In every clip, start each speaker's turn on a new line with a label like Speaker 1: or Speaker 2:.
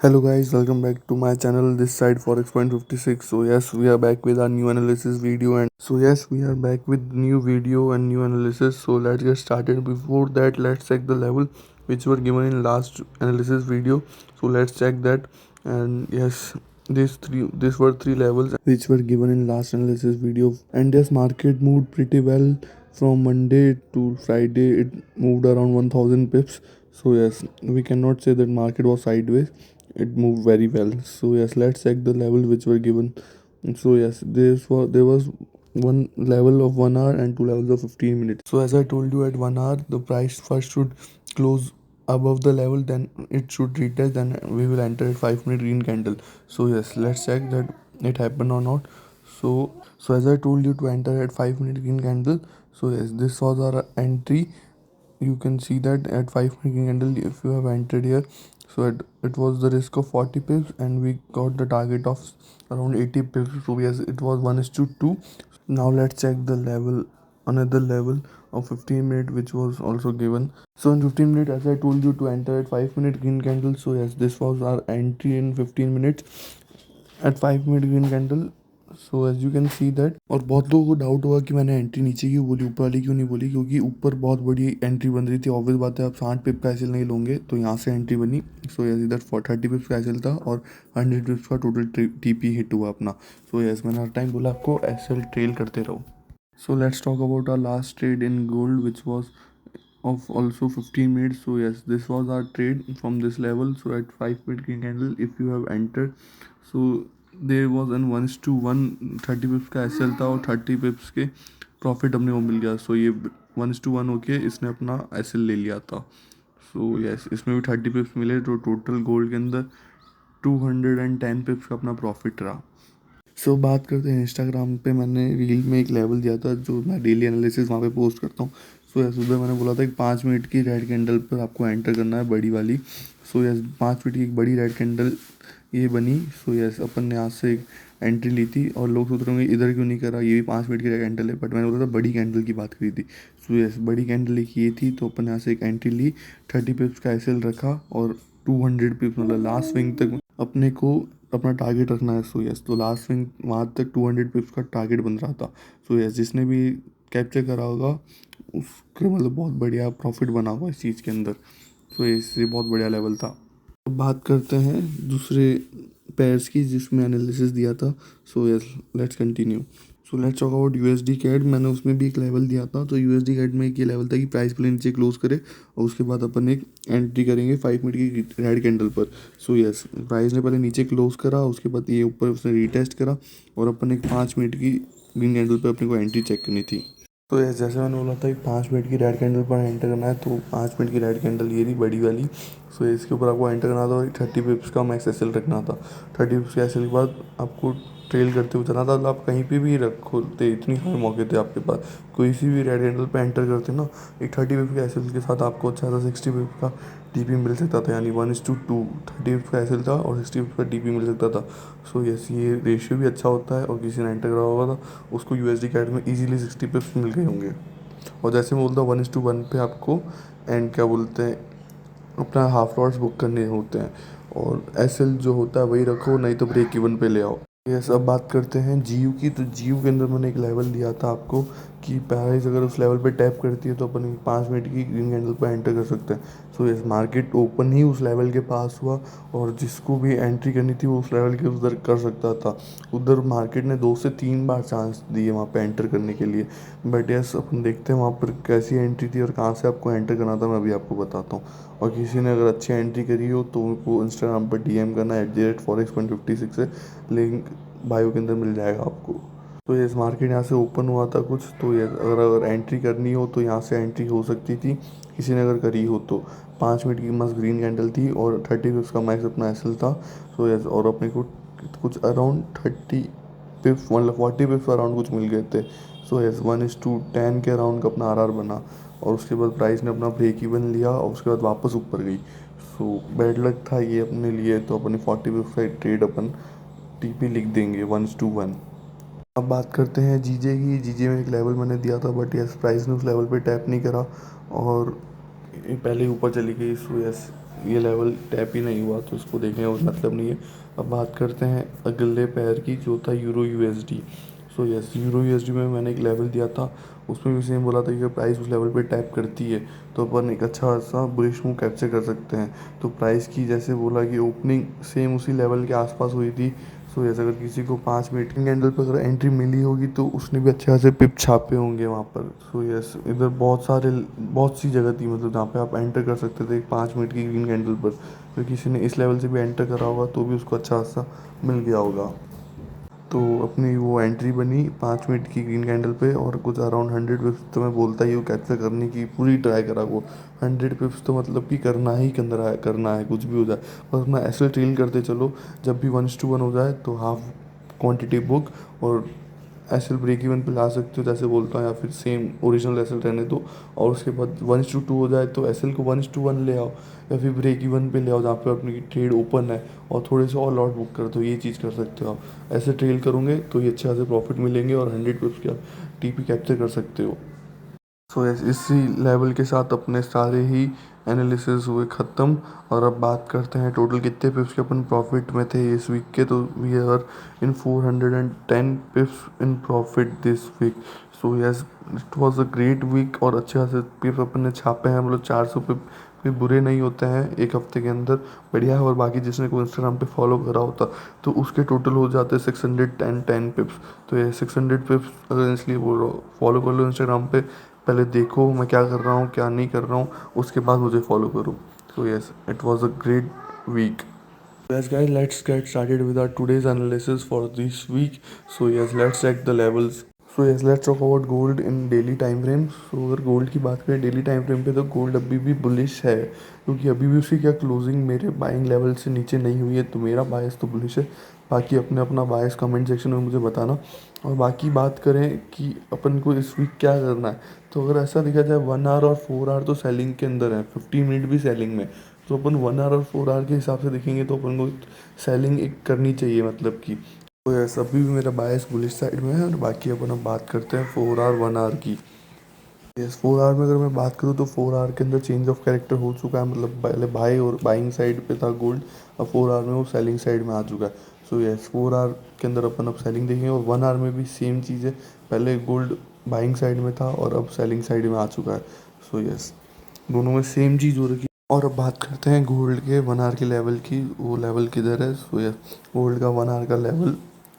Speaker 1: Hello guys, welcome back to my channel. This side Forex.56. So yes, we are back with our new analysis video, and so yes, we are back with new video and new analysis. So let's get started. Before that, let's check the level which were given in last analysis video. So let's check that. And yes, these were three levels which were given in last analysis video. And yes, market moved pretty well from Monday to Friday. It moved around 1000 pips. So yes, we cannot say that market was sideways. It moved very well. So yes, let's check the level which were given. So yes, there was one level of 1 hour and two levels of 15 minutes. So as I told you, at 1 hour the price first should close above the level, then it should retest, then we will enter at 5 minute green candle. So yes, let's check that it happened or not. So as I told you to enter at 5 minute green candle. So yes, this was our entry. You can see that at 5 minute green candle, if you have entered here, so it was the risk of 40 pips and we got the target of around 80 pips. So yes, it was 1:2. Now let's check the level, another level of 15 minute which was also given. So in 15 minutes, as I told you to enter at 5 minute green candle. So yes, this was our entry in 15 minutes at 5 minute green candle. So as you can see that. और बहुत लोगों को doubt होगा कि मैंने entry नीचे क्यों बोली, ऊपर वाली क्यों नहीं बोली, क्योंकि ऊपर बहुत बड़ी एंट्री बन रही थी। ऑब्वियस बात है, आप 60 पिप का एसएल नहीं लोगे, तो यहाँ से एंट्री बनी। सो यस, इधर 30 पिप्स का एसएल था और 100 पिप्स का टोटल टीपी हिट हुआ अपना। सो यस, मैंने हर टाइम बोला आपको एसएल ट्रेल करते रहो। So let's talk about our last trade in gold which was of also 15 minutes. So yes, this was our trade from this level. So at 5 minute green candle, if you have entered, so there was an 1:1 30 पिप्स का SL था और 30 पिप्स के profit अपने को मिल गया। सो ये 1:1 होके इसने अपना एसएल ले लिया था। सो यस, इसमें भी 30 पिप्स मिले, तो टोटल गोल्ड के अंदर 210 पिप्स का अपना प्रॉफिट रहा। सो बात करते हैं इंस्टाग्राम पे, मैंने रील में एक लेवल दिया था जो मैं डेली एनालिसिस वहाँ पे पोस्ट करता हूँ। सो यस, सुबह मैंने बोला था कि 5 मिनट की रेड कैंडल पर आपको एंटर करना है, बड़ी वाली। सो यस, 5 मिनट की एक बड़ी रेड कैंडल ये बनी। सो यस, अपन ने यहाँ से एक एंट्री ली थी और लोग सोच रहे होंगे इधर क्यों नहीं करा, ये भी 5 मिनट की रेड कैंडल है, बट मैंने बोला था बड़ी कैंडल की बात करी थी। सो यस, बड़ी कैंडल एक ये थी, तो अपन यहाँ से एक एंट्री ली, 30 पिप्स का एसएल रखा और 200 पिप्स मतलब लास्ट स्विंग तक अपने को अपना टारगेट रखना है। सो यस, तो लास्ट स्विंग वहाँ तक 200 पिप्स का टारगेट बन रहा था। सो यस, जिसने भी कैप्चर करा होगा उसके मतलब बहुत बढ़िया प्रॉफिट बना होगा इस चीज़ के अंदर। सो ये बहुत बढ़िया लेवल था। अब बात करते हैं दूसरे पेयर्स की जिसमें एनालिसिस दिया था। So yes, let's continue. So let's talk about USD CAD. मैंने उसमें भी एक लेवल दिया था। तो यूएसडी कैड में एक ये लेवल था कि प्राइस पहले नीचे क्लोज करे और उसके बाद अपन एक एंट्री करेंगे 5 मिनट की रेड कैंडल पर। सो यस, प्राइस ने पहले नीचे क्लोज करा, उसके बाद ये ऊपर उसने रीटेस्ट करा और अपन एक 5 मिनट की ग्रीन कैंडल पर अपने को एंट्री चेक करनी थी। तो यस, जैसे मैंने बोला था कि 5 मिनट की रेड कैंडल पर एंटर करना है, तो 5 मिनट की रेड कैंडल ये थी बड़ी वाली। सो इसके ऊपर आपको एंटर करना था और 30 पिप्स का मैक्स एसएल रखना था। 30 पिप्स के एसएल के बाद आपको ट्रेल करते हुए चलना था। मतलब आप कहीं पे भी खोलते, इतनी सारे मौके थे आपके पास, कोई सी भी रेड कैंडल पे एंटर करते ना, एक 30 पिप्स के एसएल के साथ आपको अच्छा सा 60 पिप्स का टीपी मिल सकता था, यानी 1:2। 30 पिप्स का एसएल था और 60 पिप्स का टीपी मिल सकता था। सो यस, ये रेशियो भी अच्छा होता है और किसी ने एंटर करा होगा तो उसको यूएसडी कैड में ईजिली 60 पिप्स मिल गए होंगे। और जैसे मैं बोलता हूँ 1:1 पे आपको एंड क्या बोलते हैं अपना हाफ लॉट्स बुक करने होते हैं, और एसएल जो होता है वही रखो, नहीं तो ब्रेक इवन पे ले आओ। यस, अब बात करते हैं जीयू की। तो जीयू के अंदर मैंने एक लेवल दिया था आपको कि प्राइस अगर उस लेवल पे टैप करती है तो अपन 5 मिनट की ग्रीन कैंडल पर एंटर कर सकते हैं। सो यस, मार्केट ओपन ही उस लेवल के पास हुआ और जिसको भी एंट्री करनी थी वो उस लेवल के उधर कर सकता था। उधर मार्केट ने 2 से 3 बार चांस दिए वहाँ पे एंटर करने के लिए, बट यस अपन देखते हैं वहाँ पर कैसी एंट्री थी और कहाँ से आपको एंटर करना था, मैं अभी आपको बताता हूँ। और किसी ने अगर अच्छी एंट्री करी हो तो उनको इंस्टाग्राम पर डीएम करना @forex.56 से, लिंक बायो के अंदर मिल जाएगा आपको। तो ये मार्केट यहाँ से ओपन हुआ था कुछ, तो ये अगर एंट्री करनी हो तो यहाँ से एंट्री हो सकती थी, किसी ने अगर करी हो तो। 5 मिनट की मस्त ग्रीन कैंडल थी और 30 पिप्स का मैक्स अपना एसएल था। सो यस, और अपने को कुछ अराउंड 30 पिप्स मतलब 40 पिप्स अराउंड कुछ मिल गए थे। सो यस, 1:10 के अराउंड का अपना आरआर बना और उसके बाद प्राइस ने अपना ब्रेक इवन लिया और उसके बाद वापस ऊपर गई। सो बैड लक था ये अपने लिए, तो अपने 40 पिप्स का ट्रेड अपन टीपी लिख देंगे 1:1। अब बात करते हैं जीजे की। जीजे में एक लेवल मैंने दिया था, बट यस प्राइस ने उस लेवल पे टैप नहीं करा और ये पहले ही ऊपर चली गई। सो यस, ये लेवल टैप ही नहीं हुआ तो इसको देखने का मतलब नहीं है। अब बात करते हैं अगले पैर की, जो था euro USD. So yes, euro USD में मैंने एक लेवल दिया था, उसमें भी सेम बोला था कि अगर प्राइस उस लेवल पे टैप करती है तो अपन एक अच्छा सा बुलिश मूव कैप्चर कर सकते हैं। तो प्राइस की जैसे बोला कि ओपनिंग सेम उसी लेवल के आसपास हुई थी। सो यस, अगर किसी को 5 मिनट कैंडल पर अगर एंट्री मिली होगी तो उसने भी अच्छे खासे पिप छापे होंगे वहाँ पर। सो यस, इधर बहुत सी जगह थी मतलब जहाँ पे आप एंटर कर सकते थे 5 मिनट की ग्रीन कैंडल पर। तो किसी ने इस लेवल से भी एंटर करा होगा तो भी उसको अच्छा खासा मिल गया होगा। तो अपनी वो एंट्री बनी 5 मिनट की ग्रीन कैंडल पे, और कुछ अराउंड 100 पिप्स तो मैं बोलता ही हूँ कैप्चर करने की पूरी ट्राई करा वो। 100 पिप्स तो मतलब कि करना है कुछ भी हो जाए, बस अपना ऐसे ट्रेल करते चलो। जब भी 1:1 हो जाए तो हाफ क्वांटिटी बुक, और एस एल ब्रेक इवन पे ला सकते हो जैसे बोलता हूँ, या फिर सेम ओरिजिनल एस एल रहने दो। और उसके बाद 1:2 हो जाए तो एस एल को 1:1 ले आओ, या फिर ब्रेक इवन पे ले आओ जहाँ पे अपनी ट्रेड ओपन है, और थोड़े से और लॉट बुक कर दो। ये चीज़ कर सकते हो आप। ऐसे ट्रेल करोगे तो ये अच्छे खासे प्रॉफिट मिलेंगे और 100 पिप्स के आप टीपी कैप्चर कर सकते हो। सो यस, इसी लेवल के साथ अपने सारे ही एनालिसिस हुए ख़त्म। और अब बात करते हैं टोटल कितने पिप्स के अपन प्रॉफिट में थे इस वीक के। तो we are in 410 pips in profit this week. So yes, it was a great week, और अच्छे खासे पिप्स अपन ने छापे हैं। मतलब 400 पिप भी बुरे नहीं होते हैं एक हफ्ते के अंदर, बढ़िया है। और बाकी जिसने को इंस्टाग्राम पे फॉलो करा होता तो उसके टोटल हो जाते 610 पिप्स। तो ये 600 पिप्स अगर इसलिए बोल रहा हूँ, फॉलो कर लो इंस्टाग्राम पे, पहले देखो मैं क्या कर रहा हूँ क्या नहीं कर रहा हूँ, उसके बाद मुझे फॉलो करो। So yes, it was a great week. Yes guys, let's get started with our today's analysis for this week. So yes, let's check the levels. So yes, let's talk about gold in daily time frame. So अगर gold की बात करें daily time frame पे तो gold अभी भी bullish है, क्योंकि अभी भी उसकी क्या क्लोजिंग मेरे बाइंग लेवल से नीचे नहीं हुई है, तो मेरा बायस तो बुलिश है। बाकी अपने अपना बायस कमेंट सेक्शन में मुझे बताना। और बाकी बात करें कि अपन को इस वीक क्या करना है, तो अगर ऐसा देखा जाए 1 आवर और 4 आवर तो सेलिंग के अंदर है, 15 मिनट भी सेलिंग में। तो अपन 1 आवर और 4 आवर के हिसाब से देखेंगे तो अपन को सेलिंग एक करनी चाहिए, मतलब कि। तो यस, अभी भी मेरा बायस बुलिश साइड में है। और बाकी अपन अब बात करते हैं 4 आवर 1 आवर की। यस, 4 आवर में अगर मैं बात करूँ तो 4 आवर के अंदर चेंज ऑफ कैरेक्टर हो चुका है। मतलब पहले बाई और बाइंग साइड पे था गोल्ड, अब 4 आवर में वो सेलिंग साइड में आ चुका है। सो यस, 4 आवर के अंदर अपन अब सेलिंग देखेंगे। और 1 आवर में भी सेम चीज़ है, पहले गोल्ड बाइंग साइड में था और अब सेलिंग साइड में आ चुका है। सो यस, दोनों में सेम चीज़ हो रखी है। और अब बात करते हैं गोल्ड के 1 आवर के लेवल की। वो लेवल किधर है? सो यस, गोल्ड का 1 आवर का लेवल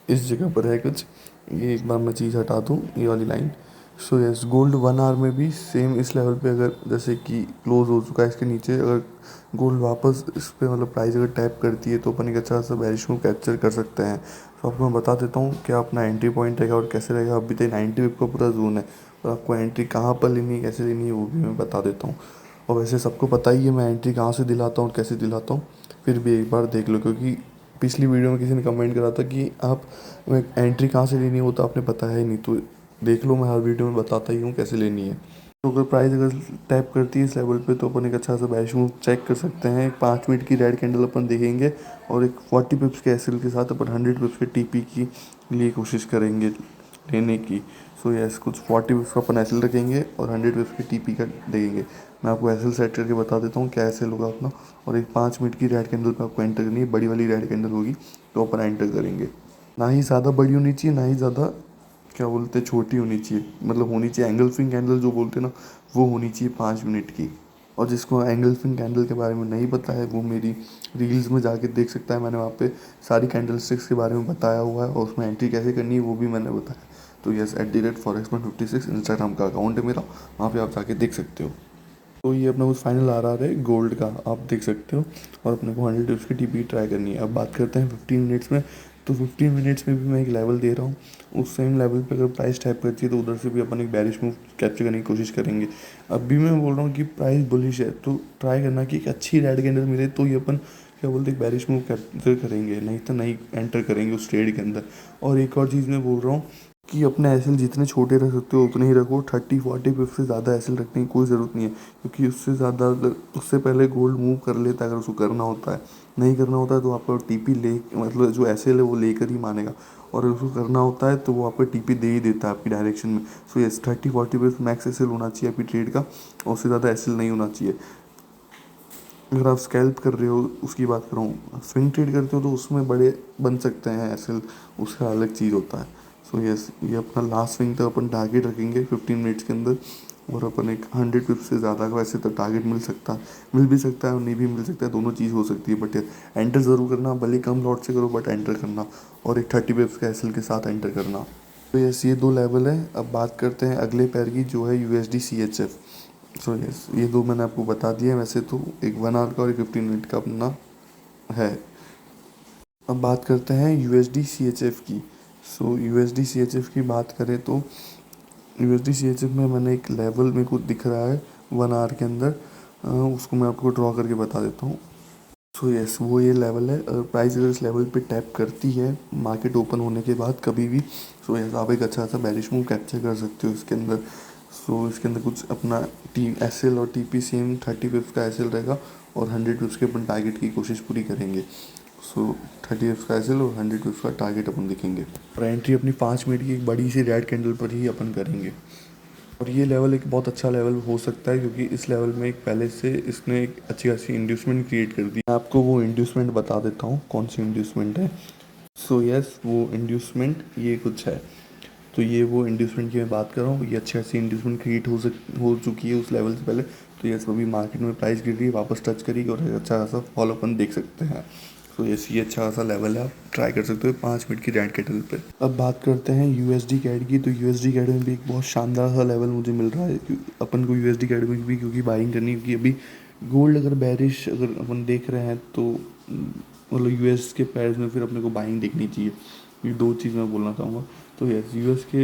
Speaker 1: इस जगह पर है कुछ। ये एक बार मैं चीज़ हटा दूँ, ये वाली line. So yes, gold 1 hour में भी सेम इस लेवल पे अगर जैसे कि क्लोज हो चुका है इसके नीचे, अगर गोल्ड वापस इस पे मतलब प्राइस अगर टैप करती है तो अपन एक अच्छा सा बेरिश मूव कैप्चर कर सकते हैं। तो आपको मैं बता देता हूँ क्या अपना एंट्री पॉइंट रहेगा और कैसे रहेगा। अभी तक 90 पिप का पूरा जोन है, और आपको एंट्री कहाँ पर लेनी है कैसे लेनी है वो भी मैं बता देता हूँ। और वैसे सबको पता ही है मैं एंट्री कहाँ से दिलाता हूँ और कैसे दिलाता हूँ, फिर भी एक बार देख लो, क्योंकि पिछली वीडियो में किसी ने कमेंट करा था कि आप एंट्री कहाँ से लेनी हो तो आपने बताया ही नहीं। तो देख लो, मैं हर वीडियो में बताता ही हूँ कैसे लेनी है। तो अगर प्राइस अगर टैप करती है इस लेवल पे तो अपन एक अच्छा सा बैश मूव चेक कर सकते हैं। एक 5 मिनट की रेड कैंडल अपन देखेंगे, और एक 40 पिप्स के एसएल के साथ अपन 100 पिप्स के टीपी की लिए कोशिश करेंगे लेने की। सो यस, कुछ 40 पिप्स का अपन एसएल रखेंगे और 100 पिप्स के टीपी का देखेंगे। मैं आपको एसएल सेट करके बता देता हूँ क्या एसएल होगा अपना। और एक 5 मिनट की रेड कैंडल पे आपको एंटर करनी है, बड़ी वाली रेड कैंडल होगी तो अपन एंटर करेंगे। ना ही ज़्यादा बड़ी होनी चाहिए ना ही ज़्यादा क्या बोलते हैं छोटी होनी चाहिए, मतलब होनी चाहिए एंगल फिंग कैंडल जो बोलते हैं ना, वो होनी चाहिए 5 मिनट की। और जिसको एंगल फिंग कैंडल के बारे में नहीं पता है वो मेरी रील्स में जाके देख सकता है। मैंने वहाँ पे सारी कैंडल स्टिक्स के बारे में बताया हुआ है, और उसमें एंट्री कैसे करनी है वो भी मैंने बताया। तो यस, @forex56 इंस्टाग्राम का अकाउंट है मेरा, वहाँ पे आप जाके देख सकते हो। तो ये अपना कुछ फाइनल आ रहा है गोल्ड का, आप देख सकते हो। और अपने को 100 टिप्स की टीपी ट्राई करनी है। अब बात करते हैं 15 मिनट्स में। तो 15 मिनट्स में भी मैं एक लेवल दे रहा हूँ, उस सेम लेवल पे अगर प्राइस टैप करती है तो उधर से भी अपन एक बैरिश मूव कैप्चर करने की कोशिश करेंगे। अभी मैं बोल रहा हूँ कि प्राइस बुलिश है तो ट्राई करना कि एक अच्छी रेड कैंडल मिले तो ये अपन क्या बोलते हैं बैरिश मूव कैप्चर करेंगे, नहीं तो नहीं एंटर करेंगे उस ट्रेड के अंदर। और एक और चीज़ मैं बोल रहा हूँ कि अपने एसएल जितने छोटे रख सकते हो उतने ही रखो। 30 40 50 से ज़्यादा एसएल रखने की कोई ज़रूरत नहीं है, क्योंकि उससे ज़्यादा उससे पहले गोल्ड मूव कर लेता है अगर उसको करना होता है। नहीं करना होता है तो आपका टीपी ले मतलब जो एसएल है वो लेकर ही मानेगा, और अगर उसको करना होता है तो वो आपको टीपी दे ही देता है आपकी डायरेक्शन में। सो यस, 30 40 मैक्स एसएल होना चाहिए आपकी ट्रेड का, और उससे ज़्यादा एसएल नहीं होना चाहिए। अगर आप स्कैल्प कर रहे हो उसकी बात कर रहा हूँ, स्विंग ट्रेड करते हो तो उसमें बड़े बन सकते हैं एसएल, उसका अलग चीज़ होता है। सो यस, ये अपना लास्ट स्विंग तक अपन टारगेट रखेंगे 15 मिनट्स के अंदर, और अपन एक 100 पिप्स से ज़्यादा का वैसे तो टारगेट मिल भी सकता है और नहीं भी मिल सकता है, दोनों चीज़ हो सकती है। बट एंटर ज़रूर करना, भले कम लॉट से करो बट एंटर करना, और एक 30 पिप्स का एसएल के साथ एंटर करना। तो यस, ये 2 लेवल है। अब बात करते हैं अगले पैर की, जो है यूएसडी CHF। सो यस, ये 2 मैंने आपको बता दिया वैसे तो, एक 1 आवर का और एक 15 मिनट का अपना है। अब बात करते हैं यूएसडी CHF की। सो यूएसडी CHF की बात करें तो यूएसडी CHF में मैंने एक लेवल मेरे को दिख रहा है 1 आवर के अंदर, उसको मैं आपको ड्रॉ करके बता देता हूँ। सो यस, वो ये लेवल है। प्राइस अगर इस लेवल पे टैप करती है मार्केट ओपन होने के बाद कभी भी, सो यस आप एक अच्छा सा बेरिश मूव कैप्चर कर सकते हो इसके अंदर। सो इसके अंदर कुछ अपना टी एसएल और टीपी सेम 30 पिप्स का एसएल रहेगा, और 100 पिप्स के अपन टारगेट की कोशिश पूरी करेंगे। सो 30 पिप्स का एसएल और 100 पिप्स का टारगेट अपन दिखेंगे, और एंट्री अपनी 5 मिनट की एक बड़ी सी रेड कैंडल पर ही अपन करेंगे। और ये लेवल एक बहुत अच्छा लेवल हो सकता है, क्योंकि इस लेवल में एक पहले से इसने एक अच्छी खासी इंड्यूसमेंट क्रिएट कर दी। मैं आपको वो इंड्यूसमेंट बता देता हूँ कौन सी इंड्यूसमेंट है। सो यस, वो इंड्यूसमेंट ये कुछ है। तो ये वो इंड्यूसमेंट की मैं बात कर रहा हूँ, ये अच्छी खासी इंड्यूसमेंट क्रिएट हो चुकी है उस लेवल से पहले। तो यस, अभी मार्केट में प्राइस गिर रही है, वापस टच करेगी और एक अच्छा खासा फॉल अपन देख सकते हैं। तो यस, ये अच्छा खासा लेवल है, आप ट्राई कर सकते हो 5 मिनट की रेड कैंडल पे। अब बात करते हैं यूएसडी कैड की। तो यूएसडी कैड में भी एक बहुत शानदार सा लेवल मुझे मिल रहा है अपन को यूएसडी कैड में भी, क्योंकि बाइंग करनी है। क्योंकि अभी गोल्ड अगर बैरिश अगर अपन देख रहे हैं तो मतलब यूएस के प्राइस में फिर अपने को बाइंग देखनी चाहिए। ये 2 चीज़ मैं बोलना चाहूँगा। तो यस, यूएस के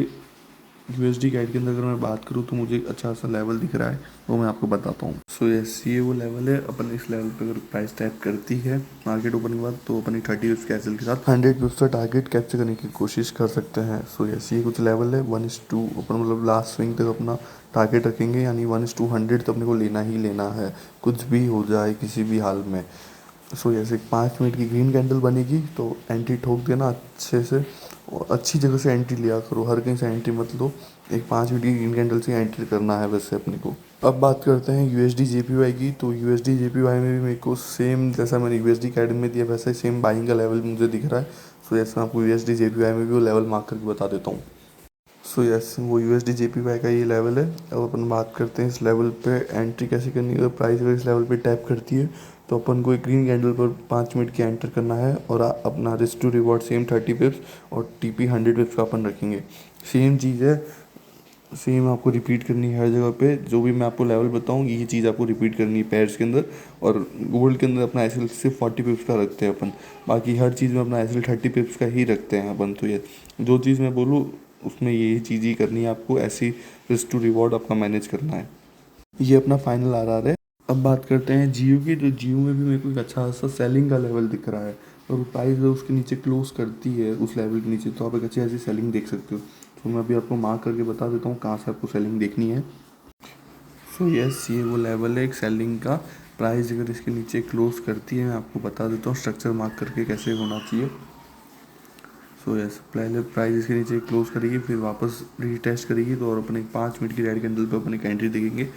Speaker 1: यूएसडी गाइड के अंदर अगर मैं बात करूँ तो मुझे एक अच्छा सा लेवल दिख रहा है, वो मैं आपको बताता हूँ। सो यस, ये वो लेवल है। अपन इस लेवल पे अगर प्राइस टैप करती है मार्केट ओपन के बाद, तो अपन एक 30 पिप्स कैंसिल के साथ 100 पिप्स का टारगेट कैप्चर करने की कोशिश कर सकते हैं। सो यस, ये कुछ लेवल है 1:2, अपन मतलब लास्ट स्विंग तक अपना टारगेट रखेंगे, यानी 1:100 तो अपने को लेना ही लेना है, कुछ भी हो जाए किसी भी हाल में। सो जैसे 5 मिनट की ग्रीन कैंडल बनेगी तो एंट्री ठोक देना अच्छे से, और अच्छी जगह से एंट्री लिया करो, हर कहीं से एंट्री मत लो। एक 5 मिनट की ग्रीन कैंडल से एंट्री करना है वैसे अपने को। अब बात करते हैं यूएसडी जेपीवाई की। तो यूएसडी जेपीवाई में भी मेरे को सेम जैसा मैंने यूएसडी कैड में दिया वैसा ही सेम बाइंग का लेवल मुझे दिख रहा है। सो जैसे मैं आपको यूएसडी जेपीवाई में भी वो लेवल मार्क करके बता देता हूँ। सो यस, वो यूएसडी जेपीवाई का ये लेवल है। अब अपन बात करते हैं इस लेवल पे एंट्री कैसे करनी है। अगर प्राइस अगर इस लेवल पे टैप करती है तो अपन को एक ग्रीन कैंडल पर 5 मिनट की एंटर करना है, और अपना risk to reward same 30 pips और टीपी 100 पिप्स का अपन रखेंगे। सेम चीज़ है, सेम आपको रिपीट करनी है हर जगह पे। जो भी मैं आपको लेवल बताऊँ ये चीज़ आपको रिपीट करनी है पैर्स के अंदर। और गोल्ड के अंदर अपना एसएल सिर्फ 40 पिप्स का रखते हैं अपन, बाकी हर चीज़ में अपना एसएल 30 पिप्स का ही रखते हैं अपन। तो ये जो चीज़ मैं बोलूँ उसमें यही चीज़ ही करनी है आपको, ऐसी रिस्क टू रिवॉर्ड आपका मैनेज करना है। ये अपना फाइनल आरआर है। अब बात करते हैं जियो की। तो जियो में भी मेरे को एक अच्छा सा सेलिंग का लेवल दिख रहा है, और प्राइस उसके नीचे क्लोज करती है उस लेवल के नीचे, तो आप एक अच्छी ऐसी सेलिंग देख सकते हो। तो मैं अभी आपको मार्क करके बता देता हूँ कहाँ से आपको सेलिंग देखनी है। सो यस, ये वो लेवल है एक सेलिंग का। प्राइस अगर इसके नीचे क्लोज करती है, मैं आपको बता देता हूँ स्ट्रक्चर मार्क करके कैसे होना चाहिए। सो यस, पहले प्राइस इसके नीचे क्लोज करेगी, फिर वापस रीटेस्ट करेगी, तो और अपन एक 5 मिनट की रेड कैंडल पे अपन एक एंट्री देखेंगे।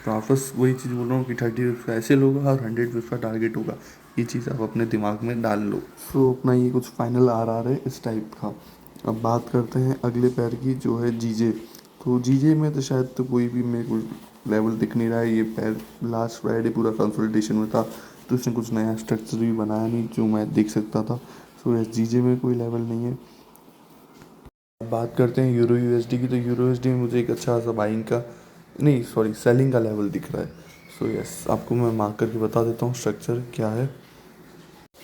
Speaker 1: वापस वही चीज़ बोल रहा हूँ कि 30 पिप्स का ऐसे होगा और 100 पिप्स का टारगेट होगा। ये चीज़ आप अपने दिमाग में डाल लो। सो अपना ये कुछ फाइनल आर है इस टाइप का। अब बात करते हैं अगले पैर की, जो है जीजे। तो जीजे में तो शायद तो कोई भी मेरे को लेवल दिख नहीं रहा है। ये पैर लास्ट फ्राइडे पूरा कंसल्टेशन में था, तो इसने कुछ नया स्ट्रक्चर भी बनाया नहीं जो मैं देख सकता था। सो यस, जीजे में कोई लेवल नहीं है। बात करते हैं यूरो यूएसडी की। तो यूरो यूएसडी में मुझे एक अच्छा सा बाइंग का, नहीं सॉरी, सेलिंग का लेवल दिख रहा है। सो यस, आपको मैं मार्क करके बता देता हूँ स्ट्रक्चर क्या है।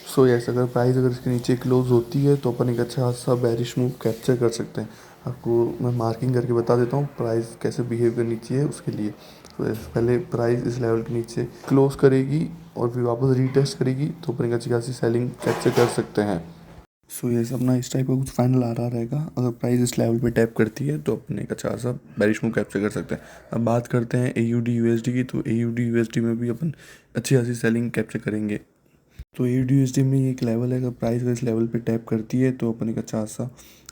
Speaker 1: सो यस, अगर प्राइस अगर इसके नीचे क्लोज होती है तो अपन एक अच्छा सा बेरिश मूव कैप्चर कर सकते हैं। आपको मैं मार्किंग करके बता देता हूँ प्राइस कैसे बिहेव करनी चाहिए उसके लिए। तो यस, पहले प्राइस इस लेवल के नीचे क्लोज करेगी और फिर वापस रीटेस्ट करेगी, तो अपन एक अच्छी खासी सेलिंग कैप्चर कर सकते हैं। सो ये अपना इस टाइप का कुछ फाइनल आ रहा रहेगा। अगर प्राइस इस लेवल पे टैप करती है तो अपने एक अच्छा सा बेरिश मूव कैप्चर कर सकते हैं। अब बात करते हैं AUD USD की। तो AUD USD में भी अपन अच्छी खासी सेलिंग कैप्चर करेंगे। तो AUD USD में ये एक लेवल है, अगर प्राइस इस लेवल पे टैप करती है तो अपन एक अच्छा सा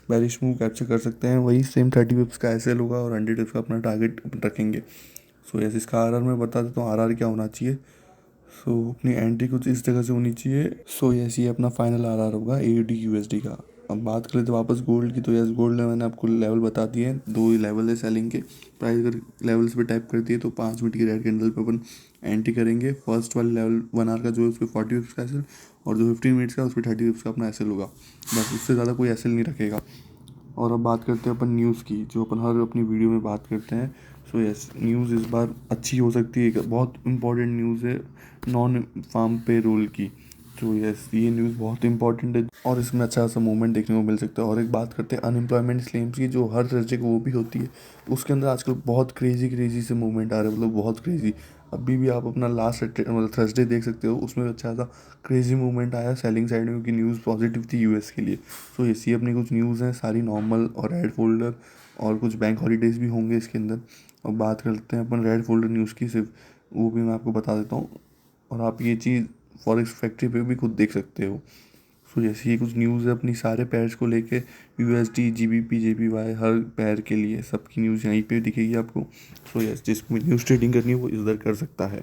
Speaker 1: बेरिश मूव कैप्चर कर सकते हैं। वही सेम 30 पिप्स का एसएल होगा और 100 पिप्स का अपना टारगेट रखेंगे। सो यस, इसका आरआर मैं बता देता हूँ आरआर क्या होना चाहिए। सो अपनी एंट्री कुछ इस जगह से होनी चाहिए। सो यस, ये अपना फाइनल आर होगा AUD USD का। अब बात करें तो वापस गोल्ड की, तो यस गोल्ड में मैंने आपको लेवल बता दिए हैं, 2 ही लेवल है सेलिंग के। प्राइस अगर लेवल्स पे टाइप कर दिए तो 5 मिनट की रेड कैंडल पे अपन एंट्री करेंगे। फर्स्ट वाले लेवल 1 आवर का जो है उस पर 40 पिप्स का एसएल, और जो 15 मिनट्स का उस पर 30 पिप्स का अपना एसएल होगा। बस उससे ज़्यादा कोई एसएल नहीं रखेगा। और अब बात करते हैं अपन न्यूज़ की, जो अपन हर अपनी वीडियो में बात करते हैं। सो यस, न्यूज़ इस बार अच्छी हो सकती है। एक बहुत इंपॉर्टेंट न्यूज़ है नॉन फार्म पे रोल की। तो यस, ये न्यूज़ बहुत इंपॉर्टेंट है और इसमें अच्छा सा मूवमेंट देखने को मिल सकता है। और एक बात करते हैं अनएम्प्लॉयमेंट क्लेम्स की, जो हर थर्सडे को वो भी होती है। उसके अंदर आजकल बहुत क्रेजी से मूवमेंट आ रहा है, मतलब बहुत क्रेजी। अभी भी आप अपना लास्ट मतलब थर्सडे देख सकते हो, उसमें अच्छा सा क्रेजी मूवमेंट आया सेलिंग साइड में, क्योंकि न्यूज़ पॉजिटिव थी यूएस के लिए। सो ये अपनी कुछ न्यूज़ हैं सारी नॉर्मल और रेड फोल्डर, और कुछ बैंक हॉलीडेज़ भी होंगे इसके अंदर। और बात करते हैं अपन रेड फोल्डर न्यूज़ की, सिर्फ वो भी मैं आपको बता देता हूँ, और आप ये चीज़ फॉरेक्स फैक्ट्री पे भी खुद देख सकते हो। सो जैसे ये कुछ न्यूज़ है अपनी सारे पेयर्स को लेके, USD GBP JPY हर पेयर के लिए सबकी न्यूज़ यहीं पे दिखेगी आपको। सो यस, जिसको न्यूज़ ट्रेडिंग करनी है वो इधर कर सकता है।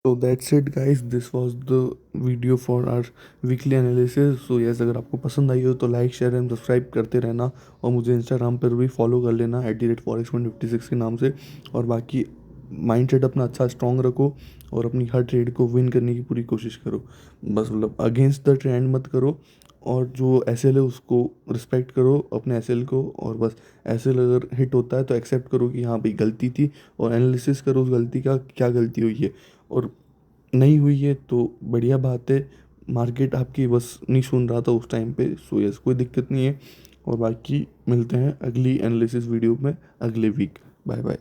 Speaker 1: तो that's it guys, this was the video for our weekly analysis. So yes, अगर आपको पसंद आई हो तो लाइक शेयर एंड सब्सक्राइब करते रहना, और मुझे इंस्टाग्राम पर भी फॉलो कर लेना @forex156 के नाम से। और बाकी माइंडसेट अपना अच्छा स्ट्रॉन्ग रखो और अपनी हर ट्रेड को विन करने की पूरी कोशिश करो। बस मतलब अगेंस्ट द ट्रेंड मत करो, और जो एसएल है उसको रिस्पेक्ट करो अपने एसएल को। और बस एसएल अगर हिट होता है तो एक्सेप्ट करो कि हाँ भाई गलती थी, और एनालिसिस करो उस गलती का, क्या गलती हुई है। और नहीं हुई है तो बढ़िया बात है, मार्केट आपकी बस नहीं सुन रहा था उस टाइम पे। सो यस, कोई दिक्कत नहीं है। और बाकी मिलते हैं अगली एनालिसिस वीडियो में अगले वीक। Bye bye.